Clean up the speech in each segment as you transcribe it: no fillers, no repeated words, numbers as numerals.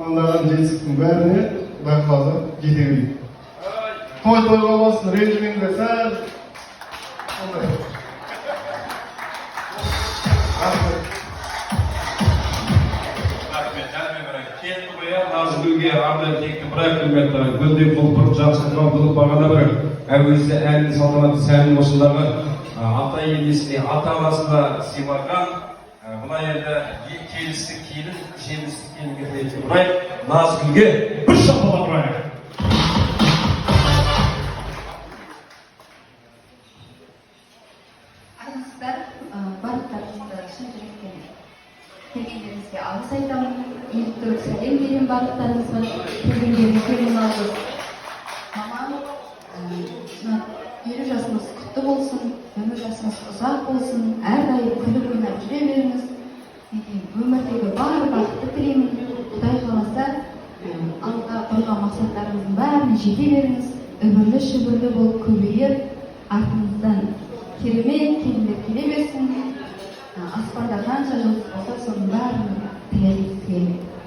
аңдаған жетістіктің бәріне құдай қаласа жете берейік. Той болсын, ренжімеңдер сәл. Nazgül'ge arda tekli bırakılmakta gündük bulpur жақсылыққа бұлып бағана бір әуезді әлін салтанаты сәлін осындағы ата енесіне ата анасында сыйлаған мына енді келісті келін жемісті келінге тілейтін бұрай Назгül'ге бір шапалақ ұрайық. Армысыздар, барлықтарыңызды шын жүректен келгендеріңізге алғыс айтамын. Еліктілік сәлем берем барлықтарыңызға, келгендеріңізге мың алғыс. Мамам, 50 жасыңыз құтты болсын, өмір жасыңыз ұзақ болсын, әрдайым күліп ойнап жүре беріңіз. Өмірдегі бар бақытты тілеймін. Құдай қаласа, алға қойған мақсаттарыңыздың бәріне жете беріңіз. Өмірлі шүбірлі болып көбейіп, артыңыздан керемет келіндер келе берсін. Аспанда қанша жұлдыз болса, соның бәрін тілеріңізге.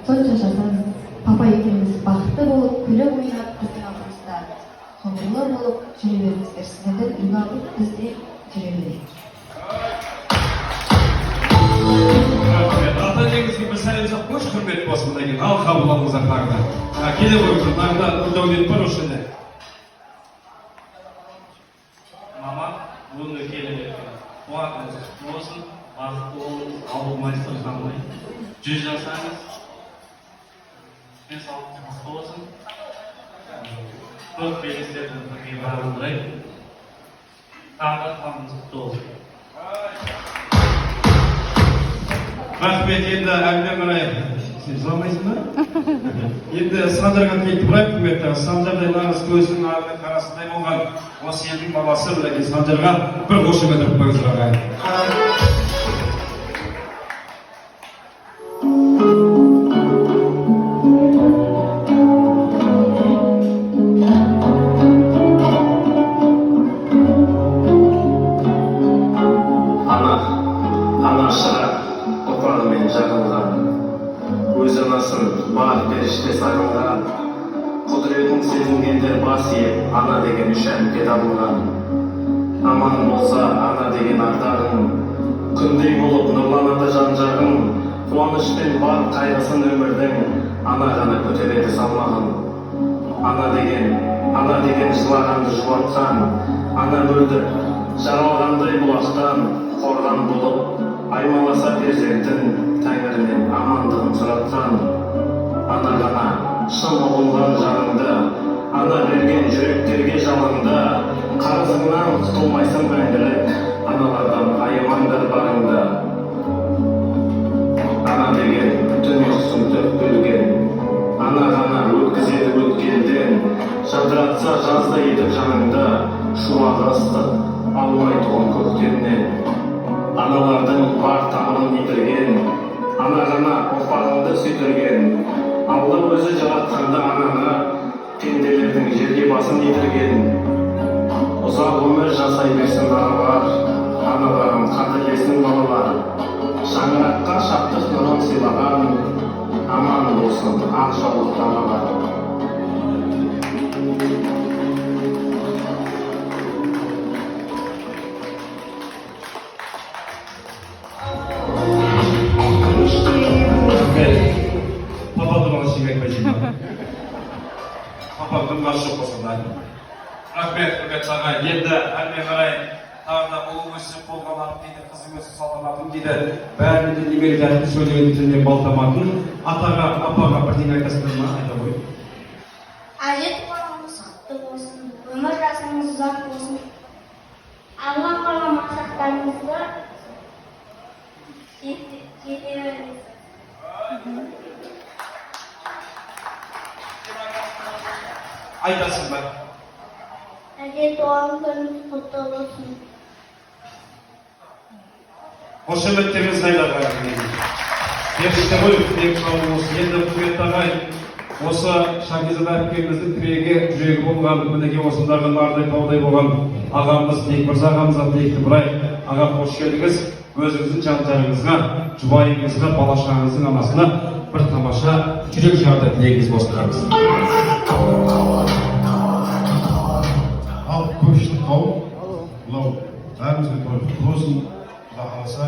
Сонша жасаңыз, папа екеуміз бақытты болып, күліп ойнап, біздің алдымызда ғұмырлы болып жүре беріңіздер. Сіздерден үлгі алып, біз де жүре берейік. Ата енеңізге бір сәлем жақ қойшы, құрмет болсын деген. Ал қабыл алыңыздар тағы да. Келе қойыңыздар, тағы да дәулет бар осында. Мама, бүгінгі келе қуатыңыз құтты болсын, бақытты болыңыз, ауылмайсыз қалмай. 100 жасаңыз, денсаулығыңыз мықты болсын. Көп белестердің бірге барыңыздай. Тағы тамыңыз құтты болсын. Рахмет, енді әңгіме қарай. Сен жыламайсың ба? Енді Санжарға келді бұрайып көмекті. Санжардай нағыз көзінің ағылы қарасындай болған осы елдің баласы білекен Санжарға бір қошемет ұрып қойыңыздар ағайын. Құдіретін сезінгендер бас иіп, ана деген үш әріпке табылған. Аман болса ана деген ардағың, күндей болып нұрланады жан-жағың, қуанышпен бар қайғысын өмірдің, ана ғана көтереді салмағын. Ана деген жылағанды жұбатқан, ана мөлдір жаралғандай бұлақтан, қорған болып, аймаласа перзентін, тәңірінен амандығын сұратқан. Ана ғана шын ұғылған жаныңда, ана берген жүректерге жалында, қарызыңнан құтылмайсың мәңгілік, аналардан аймаңдар барыңда. Ана деген дүниесін төкпелген, ана ғана өткізеді өткелден, жадыратса жазда етіп жаныңда, шуағы ыстық алмай туған көктемнен. Аналардың бар тамырын етірген, ана ғана ұрпағыңды сүйдірген, Алла өзі жаратқанда ананы, пенделердің жерге басын етірген. Ұзақ өмір жасай берсін аналар, аналарым қадірлесін балалар. Шаңыраққа шаттық нұрын сыйлаған, аман болсын ақ жаулық далалар. Папамның басы жоқ болсын да. Рахмет, құрмет саға. Енді әрмен қарай тағы да ұлы өсіп болғанатын дейді, қызы өсіп салтанатын дейді. Бәріне де немере жәтті сөйлеген тіліне балтаматын. Атаға, апаға бірдеңе айтасыңдар ма? Айта қой. Әже туғаныңыз құтты болсын, өмір жасыңыз ұзақ болсын. Алға қойған мақсаттарыңызды жете беріңіз. Айтасың ба? Әже туған күніңіз құтты болсын. Қошеметтеріңіз қайда қайда? Беріште ғой, тек сау болсын. Енді құрметті ағай, осы Шаңғизада әпкеміздің тірегі жүрегі болған, мінеге осындағы нардай таудай болған ағамыз, Бекмырза ағамыз Абдекті Ибрай аға қош келдіңіз. Өзіңіздің жан-жарыңызға, жұбайыңызға, бала-шағаңыздың анасына бір тамаша жүрек жарды тілегіңіз болсын қарыз. Ал көпшілік қауым мынау бәрімізге той құтты болсын. Құда қаласа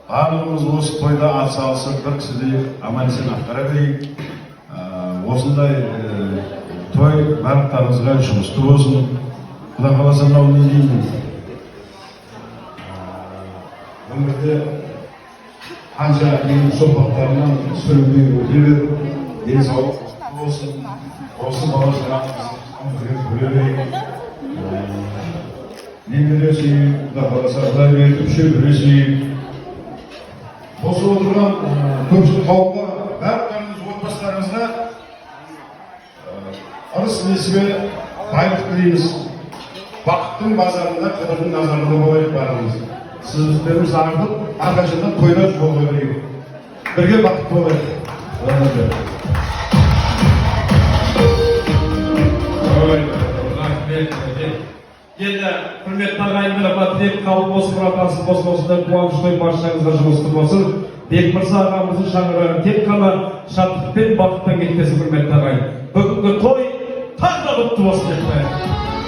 барлығымыз осы тойда атсалысып бір кісідей аман есен атқара берейік. Осындай той барлықтарыңызға жұмысты болсын. Құда қаласа мынау не деймін? Өмірде қанша менің соқпақтарынан сүрінбей өте бер, денсаулық болсын. Осы бала шағамызды көре берейік. Немере сүйейік, Құда қаласа Құдай берді шөбере сүйейік. Осы отырған көпшілік қауымға, барлықтарыңыз отбасыларыңызға ырыс несібе байлық тілейміз. Бақыттың базарында, қыдырдың назарында болайық бәріміз. Сіздеріміз артып, әрқашанда тойда жол берейік. Бірге бақытты болайық. Енді құрметті ағайындар, тілек қалып осы мұратасы болсын, осындай қуаныш той баршаңызға жұмысты болсын. Бек Мырза ағамыздың шаңырағы тек қана шаттықпен, бақыттан кетпесін, құрметті ағайын. Бүгінгі той тағы да құтты болсын деп қояйық.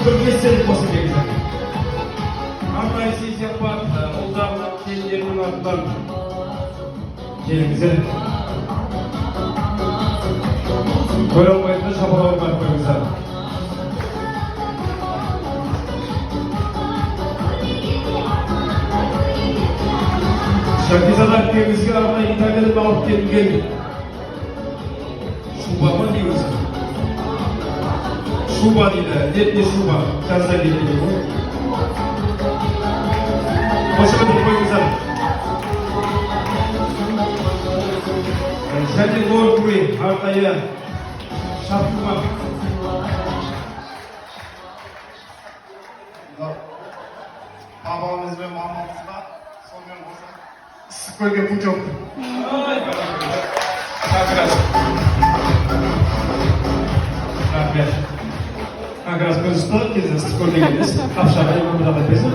Бір естелік болсын кеңіздер. Арнайы сый-сияпат ұлдарының келіндерінің артынан келіңіздер. Көре алмайтын шапалауын қойыңыздар. Шахизада әпкемізге арнайы Италиядан алып келінген шуба ма дейміз? Шуба дейді, летний шуба, жазда летний. Қошы қыдыр қойыңыздар. Және лоркуи арнайы шапқыма. Babamız ve mamamızla sonuna olsa sık bölge bu çok. Как раз біз ұстап кезде сіз көрмегенбіз, қапшаға емімді қайтпайсың.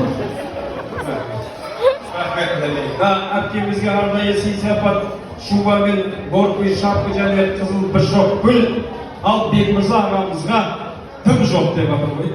Әпкемізге арнайы сый-сияпат шуба мен боркуи шапқы және қызыл бір шоқ гүл, ал Бек Мырза ағамызға тым жоқ деп атыр ғой.